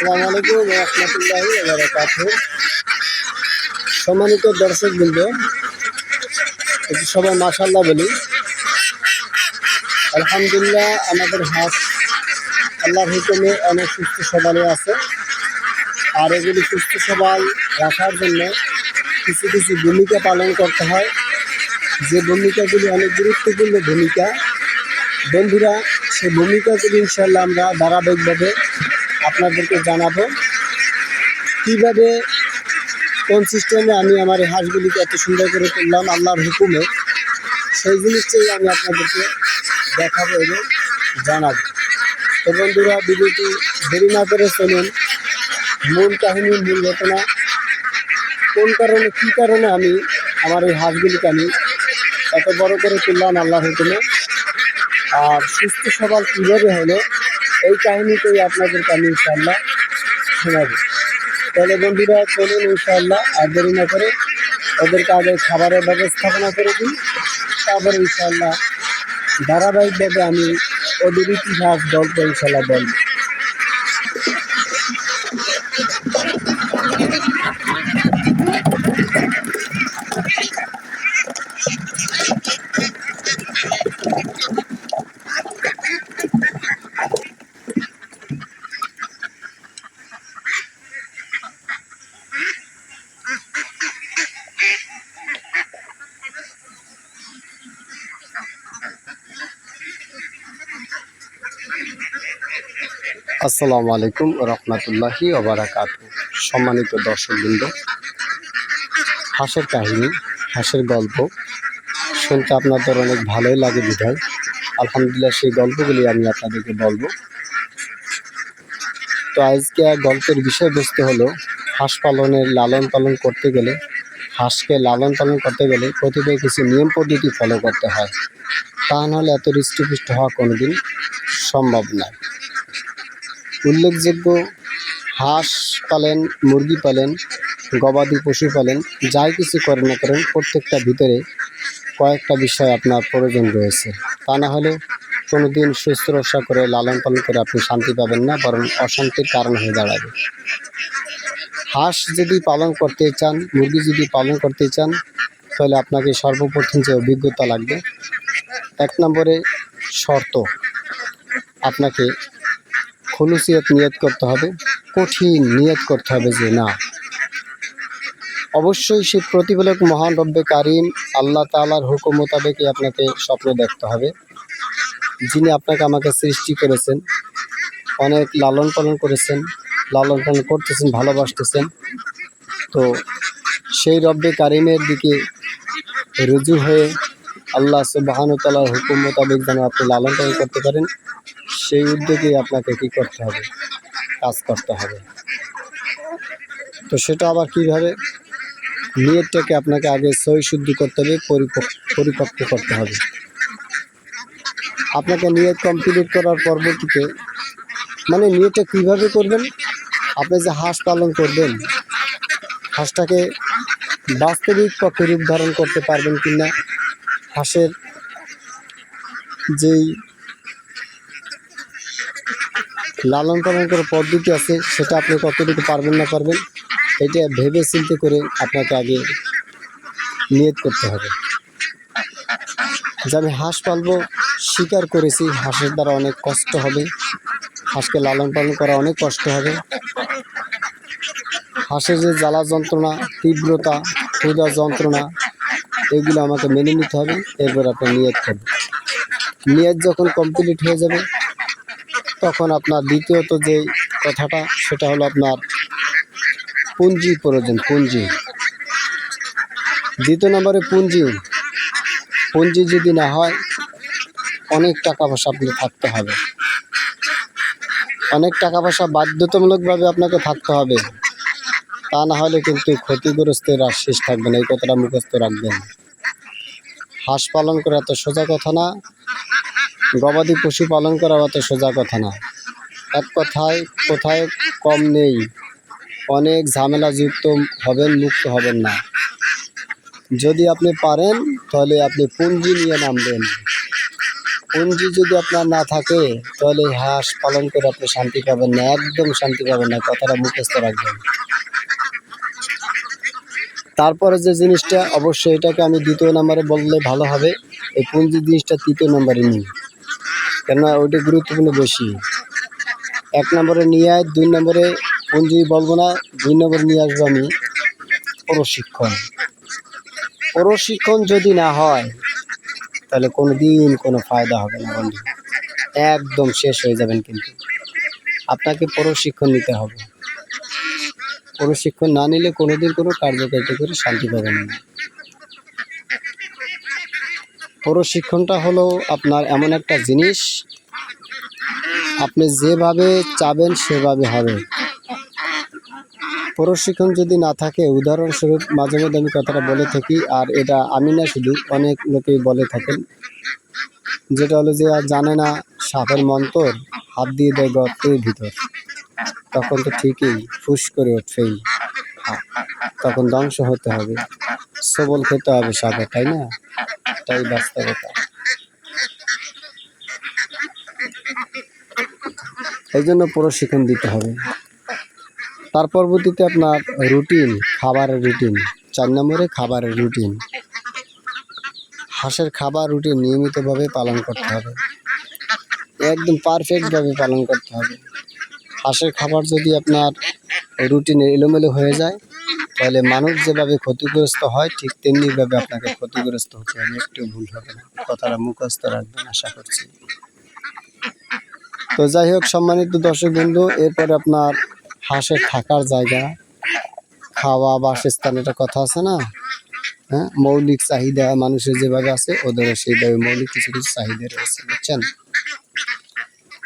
আসসালামু আলাইকুম ওয়া রাহমাতুল্লাহি ওয়া বারাকাতুহু। সম্মানিত দর্শকবৃন্দ, একটু সবাই মাশাআল্লাহ বলি। আলহামদুলিল্লাহ, আমাদের হাঁস আল্লাহর হুকুমে অনেক সুস্থ সবলে আছে। আর এগুলি সুস্থ সবল রাখার জন্য কিছু কিছু ভূমিকা পালন করতে হয়, যে ভূমিকাগুলি অনেক গুরুত্বপূর্ণ ভূমিকা। বন্ধুরা, সেই ভূমিকাগুলি ইনশাআল্লাহ আমরা ধারাবাহিকভাবে আপনাদেরকে জানাবো। কীভাবে কোন সিস্টেমে আমি আমার এই হাঁসগুলিকে এত সুন্দর করে করলাম আল্লাহর হুকুমে, সেই জিনিসটাই আমি আপনাদেরকে দেখাবো এবং জানাবো। তো বন্ধুরা, ভিডিওটি দেরি না করে চলুন মূল কাহিনী, মূল ঘটনা, কোন কারণে কী কারণে আমি আমার এই হাঁসগুলিকে আমি এত বড় করে তুললাম আল্লাহর হুকুমে, আর সুস্থ সবল কীভাবে হলো, এই কাহিনীটাই আপনাদেরকে আমি ইনশাআল্লাহ শোনাবো। তাহলে বন্ধুরা চলুন ইনশাআল্লাহ আর দেরি না করে ওদেরকে আগে খাবারের ব্যবস্থাপনা করে দিই, তারপরে ইনশাআল্লাহ ধারাবাহিকভাবে আমি ওদের ইতিহাস গল্প ইনশাআল্লাহ বলব। আসসালামু আলাইকুম রহমতুল্লাহি ওয়া বারাকাতুহু। সম্মানিত দর্শকবৃন্দ, হাঁসের কাহিনী, হাঁসের গল্প শুনতে আপনাদের অনেক ভালোই লাগে বিধায় আলহামদুলিল্লাহ সেই গল্পগুলি আমি আপনাদেরকে বলবো। তো আজকে গল্পের বিষয়বস্তু হলো, হাঁস পালনের লালন পালন করতে গেলে, হাঁসকে লালন পালন করতে গেলে কতিপয় কিছু নিয়ম পদ্ধতি ফলো করতে হয়, তা নাহলে এত হৃষ্টপুষ্ট হওয়া কোনোদিন সম্ভব নয়। উল্লেখযোগ্য, হাঁস পালেন, মুরগি পালেন, গবাদি পশু পালেন, যাই কিছু করেন না করেন, প্রত্যেকটা ভিতরে কয়েকটা বিষয় আপনার প্রয়োজন রয়েছে। তা না হলে কোনো দিন শুশ্রূষা করে লালন পালন করে আপনি শান্তি পাবেন না, বরং অশান্তির কারণ হয়ে দাঁড়াবে। হাঁস যদি পালন করতে চান, মুরগি যদি পালন করতে চান, তাহলে আপনাকে সর্বপ্রথম যে অভিজ্ঞতা লাগবে, 1 নম্বরে শর্ত, আপনাকে খুলুসিয়ত নিয়ত করতে হবে, কঠিন নিয়ত করতে হবে যে না, অবশ্যই সেই প্রতিপালক মহান রব্বে কারিম আল্লাহ তাআলার হুকুম মোতাবেকই আপনাকে স্বপ্ন দেখতে হবে, যিনি আপনাকে আমাকে সৃষ্টি করেছেন, অনেক লালন পালন করেছেন, লালন পালন করতেছেন, ভালোবাসতেছেন। তো সেই রব্বে কারিমের দিকে রুজু হয়ে আল্লাহ সুবহানাহু ওয়া তাআলার হুকুম মোতাবেক যেন আপনি লালন পালন করতে পারেন, সেই উদ্যোগেই আপনাকে কী করতে হবে, কাজ করতে হবে। তো সেটা আবার কীভাবে, নিয়তটাকে আপনাকে আগে সহি শুদ্ধি করতে হবে, পরিপক্ক করতে হবে। আপনাকে নিয়ত কমপ্লিট করার পরবর্তীতে, মানে নিয়তটা কীভাবে করবেন, আপনি যে হাঁস পালন করবেন, হাঁসটাকে বাস্তবিক পক্ষে রূপ ধারণ করতে পারবেন কি না, হাঁসের যেই লালন পালন করার পদ্ধতি আছে সেটা আপনি কতটুকু পারবেন না পারবেন, এটা ভেবে চিন্তে করে আপনাকে আগে নিয়ত করতে হবে যে আমি হাঁস পালবো, স্বীকার করেছি হাঁসের দ্বারা অনেক কষ্ট হবে, হাঁসকে লালন পালন করা অনেক কষ্ট হবে, হাঁসের যে জ্বালা যন্ত্রণা, তীব্রতা, ক্ষুধা যন্ত্রণা, এগুলো আমাকে মেনে নিতে হবে। এরপর আপনার নিয়ত করবে। নিয়ত যখন কমপ্লিট হয়ে যাবে, তখন আপনার দ্বিতীয়ত যে কথাটা, সেটা হলো আপনার পুঁজি প্রয়োজন, পুঁজি। দ্বিতীয় নম্বরে পুঁজি যদি না হয়, অনেক টাকা পয়সা আপনি থাকতে হবে, অনেক টাকা পয়সা বাধ্যতামূলকভাবে আপনাকে থাকতে হবে, তা না হলে কিন্তু ক্ষতিগ্রস্তের আর শেষ থাকবে না। এই কথাটা মুখস্থ রাখবেন। হাঁস পালন করা এত সোজা কথা না, গবাদি পশু পালন করা এত সোজা কথা না। এক কথায় কোথায় কম নেই, অনেক ঝামেলাযুক্ত হবেন, মুক্ত হবেন না। যদি আপনি পারেন তাহলে আপনি পুঁজি নিয়ে নামবেন, পুঁজি যদি আপনার না থাকে তাহলে হাঁস পালন করে আপনি শান্তি পাবেন না, একদম শান্তি পাবেন না, কথাটা মুখস্থ রাখবেন। তারপরে যে জিনিসটা অবশ্যই এটাকে আমি দ্বিতীয় নম্বরে বললে ভালো হবে, এই পুঁজি জিনিসটা তৃতীয় নম্বরে নিই, কেননা ওইটা গুরুত্বপূর্ণ বেশি। 1 নম্বরে নিয়ে আয়, 2 নম্বরে পুঁজি বলবো না, 2 নম্বরে নিয়ে আসবো আমি প্রশিক্ষণ। প্রশিক্ষণ যদি না হয় তাহলে কোনো দিন কোনো ফায়দা হবে না বন্ধু, একদম শেষ হয়ে যাবেন। কিন্তু আপনাকে প্রশিক্ষণ নিতে হবে, প্রশিক্ষণ না নিলে কোনোদিন কোনো কার্যকারিতা করে শান্তি পাবেন না। প্রশিক্ষণটা হলো আপনার এমন একটা জিনিস, আপনি যেভাবে চাবেন সেভাবে হবে। প্রশিক্ষণ যদি না থাকে, উদাহরণস্বরূপ মাঝে মধ্যে আমি কথাটা বলে থাকি, আর এটা আমি না শুধু অনেক লোকেই বলে থাকেন, যেটা হলো যে আর জানে না সাপের মন্তর, হাত দিয়ে দেয় গর্তের ভিতর, তখন তো ঠিকই ফুস করে উঠবেই, তখন ধ্বংস হতে হবে, সবল খেতে হবে সাপে, তাই না? এটাই বাস্তবতা। এই জন্য প্রশিক্ষণ দিতে হবে। তার পরবর্তীতে আপনার রুটিন, খাবারের রুটিন। 4 নম্বরে খাবারের রুটিন। হাঁসের খাবার রুটিন নিয়মিতভাবে পালন করতে হবে, একদম পারফেক্টভাবে পালন করতে হবে। হাঁসের খাবার যদি আপনার রুটিনে এলোমেলো হয়ে যায়, তাহলে মানুষ যেভাবে ক্ষতিগ্রস্ত হয় ঠিক তেমনিভাবে আপনাকে ক্ষতিগ্রস্ত হতে হবে, একটু ভুল হবে না, কথাটা মুখস্থ রাখবেন আশা করছি। তো যাই হোক সম্মানিত দর্শক বন্ধু, এরপরে আপনার হাঁসের থাকার জায়গা, খাওয়া, বাসস্থান, এটা কথা আছে না? হ্যাঁ, মৌলিক চাহিদা মানুষের যেভাবে আছে ওদেরও সেইভাবে মৌলিক কিছু কিছু চাহিদা রয়েছে, বুঝছেন?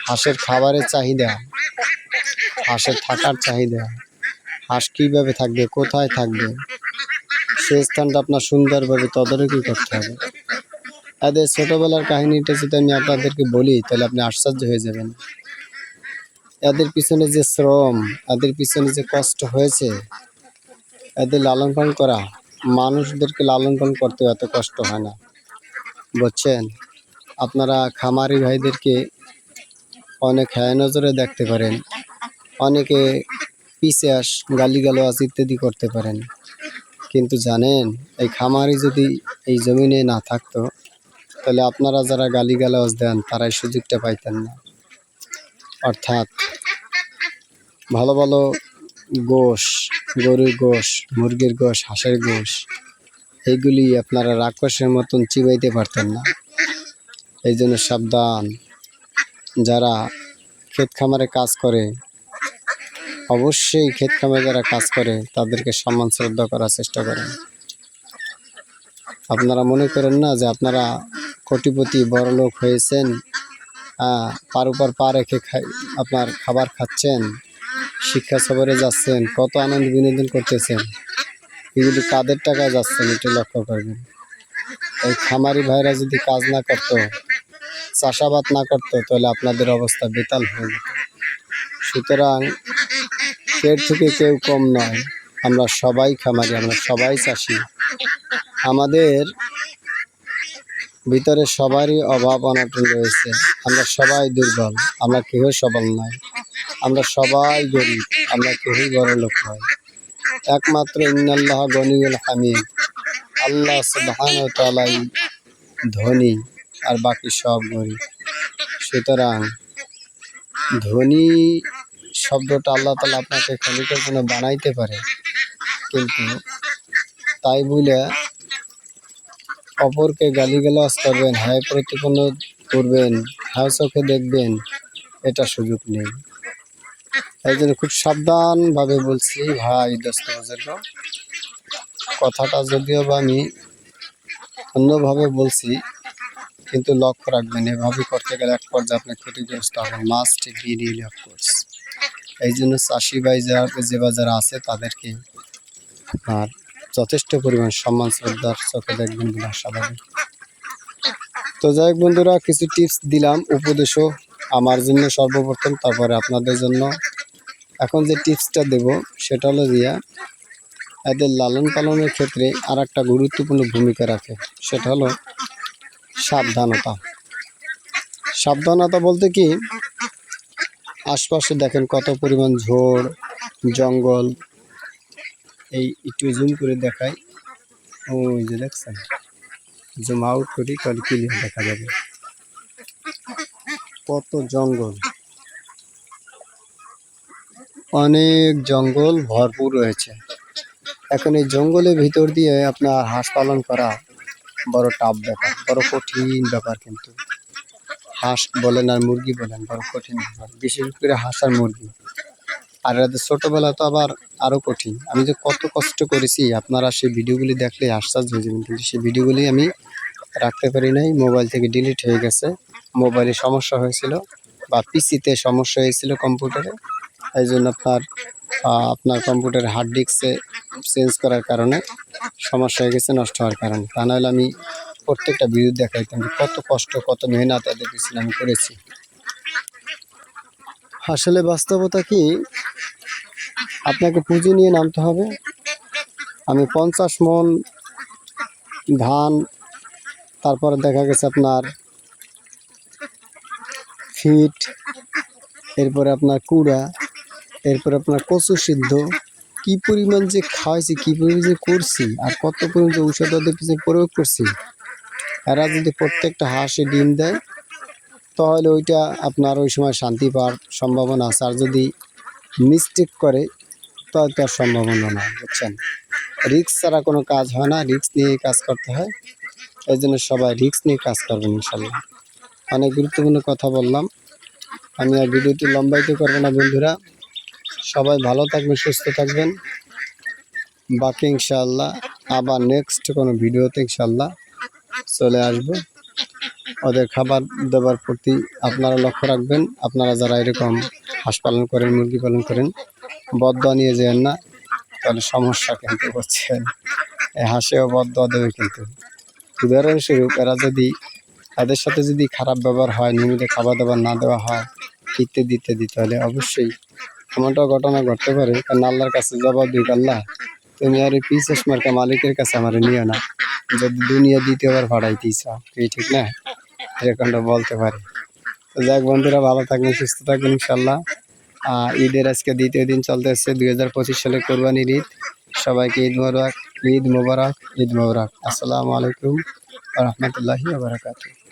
হাঁসের খাবারের চাহিদা, হাঁসের থাকার চাহিদা, হাঁস কীভাবে থাকবে, কোথায় থাকবে, সেই স্থানটা আপনার সুন্দরভাবে তদারকি করতে হবে। এদের ছোটোবেলার কাহিনীটা যদি আমি আপনাদেরকে বলি তাহলে আপনি আশ্চর্য হয়ে যাবেন। এদের পিছনে যে শ্রম, এদের পিছনে যে কষ্ট হয়েছে, এদের লালন পালন করা, মানুষদেরকে লালন পালন করতে এত কষ্ট হয় না, বুঝছেন? আপনারা খামারি ভাইদেরকে অনেক হ্যায় নজরে দেখতে পারেন, অনেকে পিশাচ, গালিগালাজ ইত্যাদি করতে পারেন, কিন্তু জানেন এই খামারি যদি এই জমিনে না থাকতো তাহলে আপনারা যারা গালিগালাজ দেন তারা এই সুযোগটা পাইতেন না। অর্থাৎ ভালো ভালো গোশ, গরুর গোশ, মুরগির গোশ, হাঁসের গোশ, এইগুলি আপনারা রাক্ষসের মতন চিবাইতে পারতেন না। এই জন্য সাবধান, যারা ক্ষেত খামারে কাজ করে, অবশ্যই ক্ষেত খামারে যারা কাজ করে তাদেরকে সম্মান শ্রদ্ধা করার চেষ্টা করেন। আপনারা মনে করেন না যে আপনারা কোটিপতি বড়লোক হয়েছেন, পার উপর পা রেখে আপনার খাবার খাচ্ছেন, শিক্ষা সফরে যাচ্ছেন, কত আনন্দ বিনোদন করতেছেন, এগুলি কাদের টাকায় যাচ্ছেন এটা লক্ষ্য করবেন। এই খামারি ভাইরা যদি কাজ না করতো, চাষাবাদ না করতো, তাহলে আপনাদের অবস্থা বেতাল হয়ে যেত। সুতরাং এর থেকে কেউ কম নয়, আমরা সবাই খামারি, আমরা সবাই চাষি, আমাদের ভিতরে সবারই অভাব অনটন রয়েছে, আমরা সবাই দুর্বল, আমরা কেউ সবল নয়, আমরা সবাই গরিব, আমরা কেউই বড় লোক নয়। একমাত্র ইন্নাল্লাহ গনিউল হামিদ, আল্লাহ সুবহানাহু ওয়া তাআলাই ধনী, আর বাকি সব গরিব। সুতরাং ধনী শব্দটা আল্লাহ তাআলা আপনাকে ক্ষণিকের জন্য বানাইতে পারে, কিন্তু তাই বলে অপরকে গালিগালাজ করবেন, হ্যায় প্রতিপন্ন করবেন, হ্যাঁ চোখে দেখবেন, এটা সুযোগ নেই। এই জন্য খুব সাবধানভাবে বলছি ভাই, দোস্ত বুজুর্গ, কথাটা যদিও বা আমি অন্যভাবে বলছি, কিন্তু লক্ষ্য রাখবেন, এভাবে করতে গেলে এক পর্যায়ে আপনি ক্ষতিগ্রস্ত হবেন, মাস্ট বি রিয়েলি অফকোর্স। এই জন্য চাষি ভাই যারা আছে তাদেরকে আর যথেষ্ট পরিমাণ সম্মান শ্রদ্ধার চোখে দেখবেন বলে আশাবাদী। তো যাই হোক বন্ধুরা, কিছু টিপস দিলাম, উপদেশও আমার জন্য সর্বপ্রথম, তারপরে আপনাদের জন্য। এখন যে টিপসটা দেব সেটা হলো দিয়া এদের লালন পালনের ক্ষেত্রে আর একটা গুরুত্বপূর্ণ ভূমিকা রাখে, সেটা হলো সাবধানতা। সাবধানতা বলতে কি, আশপাশে দেখেন কত পরিমাণ ঝোড় জঙ্গল। এই একটু জুম করে দেখাই, ওই যে দেখছেন, জুম আউট করি তাহলে ক্লিয়ার দেখা যাবে কত জঙ্গল, অনেক জঙ্গল ভরপুর রয়েছে। এখন এই জঙ্গলের ভিতর দিয়ে আপনার হাঁস পালন করা বড় টাফ ব্যাপার, বড় কঠিন ব্যাপার। কিন্তু হাঁস বলেন আর মুরগি বলেন, বড় কঠিন ব্যাপার, বিশেষ করে হাঁস আর মুরগি। আর এদের ছোটোবেলা তো আবার আরও কঠিন। আমি যে কত কষ্ট করেছি আপনারা সেই ভিডিওগুলি দেখলে আশ্চর্য হয়ে যাবেন, কিন্তু সেই ভিডিওগুলি আমি রাখতে পারি নাই, মোবাইল থেকে ডিলিট হয়ে গেছে। মোবাইলে সমস্যা হয়েছিল বা পিসিতে সমস্যা হয়েছিল কম্পিউটারে, এই জন্য আপনার কম্পিউটারে হার্ড ডিস্কে চেঞ্জ করার কারণে সমস্যা হয়ে গেছে, নষ্ট হওয়ার কারণে। তা নাহলে আমি প্রত্যেকটা ভিডিও দেখাইতাম যে কত কষ্ট কত মেহনত এদের পিছনে আমি করেছি। আসলে বাস্তবতা কি, আপনাকে পুঁজি নিয়ে নামতে হবে। আমি 50 মণ ধান, তারপরে দেখা গেছে আপনার ফিট, এরপরে আপনার কুড়া, এরপরে আপনার কচু সিদ্ধ, কি পরিমাণ যে খাওয়াইছি, কি পরিমাণ যে করছি, আর কত পরিমাণ যে ঔষধ ওদের পিছনে প্রয়োগ করছি। এরা যদি প্রত্যেকটা হাঁসে ডিম দেয় তাহলে ওইটা আপনার ওই সময় শান্তি পাওয়ার সম্ভাবনা আছে। আর যদি মিস্টেক করে তাহলে তার সম্ভাবনা না, বুঝছেন। রিস্ক ছাড়া কোনো কাজ হয় না, রিস্ক নিয়ে কাজ করতে হয়। এই জন্য সবাই রিস্ক নিয়ে কাজ করবেন ইনশাল্লাহ। অনেক গুরুত্বপূর্ণ কথা বললাম, আমি আর ভিডিওটি লম্বাইতে করবো না বন্ধুরা। সবাই ভালো থাকবেন, সুস্থ থাকবেন। বাকি ইনশাআল্লাহ আবার নেক্সট কোনো ভিডিওতে ইনশাআল্লাহ চলে আসবো। ওদের খাবার দেওয়ার প্রতি আপনারা লক্ষ্য রাখবেন। আপনারা যারা এরকম হাঁস পালন করেন, মুরগি পালন করেন, বদদোয়া নিয়ে যেন না, তাহলে সমস্যা কিন্তু করছেন। এই হাঁসেও বদদোয়া দেবে কিন্তু। উদাহরণস্বরূপ এদের সাথে যদি খারাপ ব্যবহার হয়, নিয়মিত খাবার দাবার না দেওয়া হয়, ইত্যাদি, তাহলে অবশ্যই এমনটা ঘটনা ঘটতে পারে। কারণ আল্লাহর কাছে জবাব দিক, আল্লাহ তুমি আর এই পিসেস মার্কা মালিকের কাছে আমার নিও না, যদি দুনিয়া দ্বিতীয়বার ভাড়াইতেই চাও, এই ঠিক না, এরকমটা বলতে পারে। তো যাক বন্ধুরা, ভালো থাকবেন, সুস্থ থাকবেন ইনশাল্লাহ। ঈদের আজকে দ্বিতীয় দিন চলতেছে, 2025 সালে কোরবানির ঈদ। সবাইকে ঈদ মোবারক, ঈদ মোবারক, ঈদ মোবারক। আসসালামু আলাইকুম ওয়া রাহমাতুল্লাহি ওয়া বারাকাতুহু।